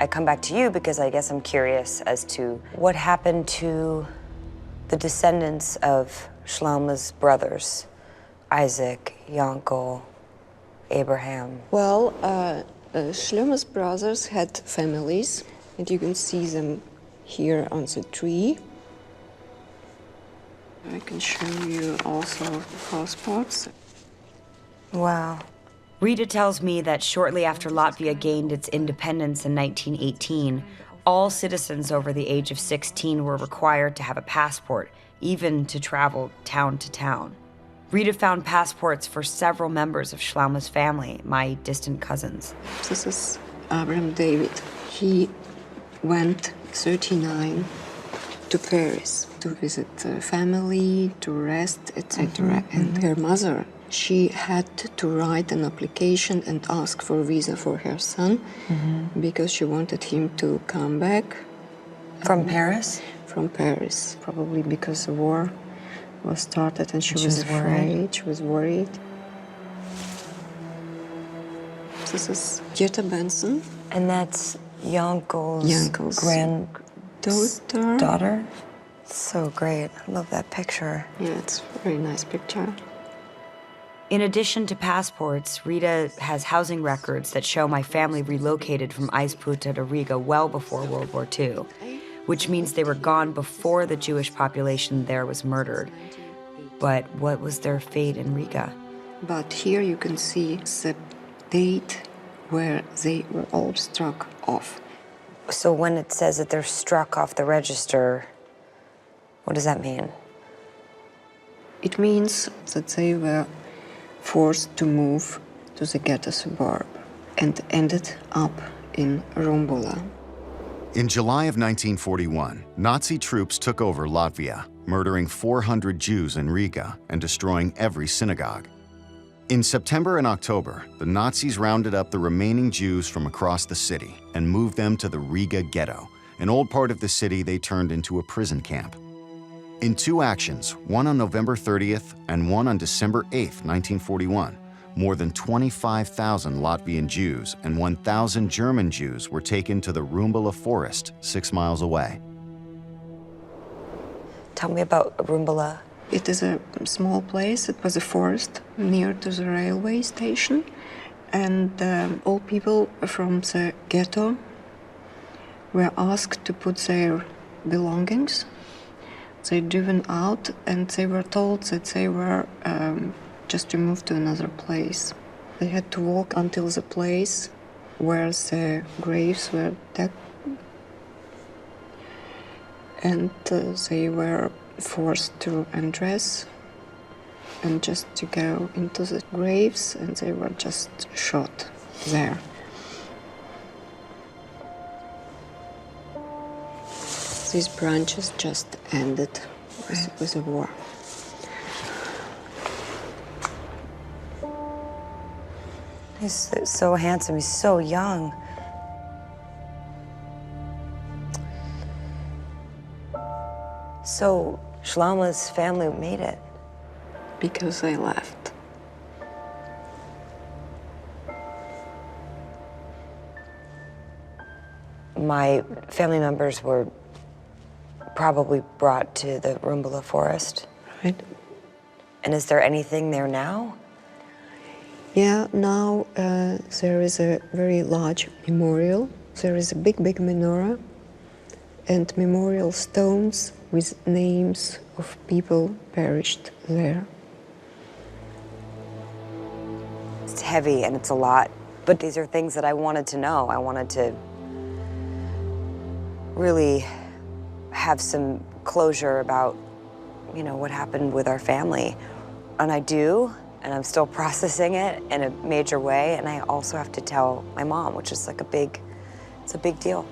I come back to you because I guess I'm curious as to what happened to the descendants of Shlomo's brothers, Isaac, Yankel, Abraham. Well, Shlomo's brothers had families, and you can see them here on the tree. I can show you also passports. Wow. Rita tells me that shortly after Latvia gained its independence in 1918, all citizens over the age of 16 were required to have a passport, even to travel town to town. Rita found passports for several members of Shlomo's family, my distant cousins. This is Abraham David. He went 39 to Paris to visit family, to rest, etc. And her mother, she had to write an application and ask for a visa for her son because she wanted him to come back. From Paris? From Paris, probably because the war was started and she was afraid, she was worried. This is Jetta Benson. And that's Yankel's granddaughter. Daughter? So great. I love that picture. Yeah, it's a very nice picture. In addition to passports, Rita has housing records that show my family relocated from Aizpūta to Riga well before World War II, which means they were gone before the Jewish population there was murdered. But what was their fate in Riga? But here you can see the date where they were all struck off. So when it says that they're struck off the register, what does that mean? It means that they were forced to move to the ghetto suburb and ended up in Rumbula. In July of 1941, Nazi troops took over Latvia, murdering 400 Jews in Riga and destroying every synagogue. In September and October, the Nazis rounded up the remaining Jews from across the city and moved them to the Riga ghetto, an old part of the city they turned into a prison camp. In two actions, one on November 30th and one on December 8th, 1941, more than 25,000 Latvian Jews and 1,000 German Jews were taken to the Rumbula forest 6 miles away. Tell me about Rumbula. It is a small place. It was a forest near to the railway station. And all people from the ghetto were asked to put their belongings. They driven out and they were told that they were just to move to another place. They had to walk until the place where the graves were dug. And they were forced to undress and just to go into the graves, and they were just shot there. These branches just ended with the war. He's so handsome, he's so young. So Shlomo's family made it? Because they left. My family members were probably brought to the Rumbula forest. Right. And is there anything there now? Yeah, now there is a very large memorial. There is a big menorah and memorial stones with names of people perished there. It's heavy and it's a lot, but these are things that I wanted to know. I wanted to really have some closure about, you know, what happened with our family. And I do, and I'm still processing it in a major way, and I also have to tell my mom, which is like it's a big deal.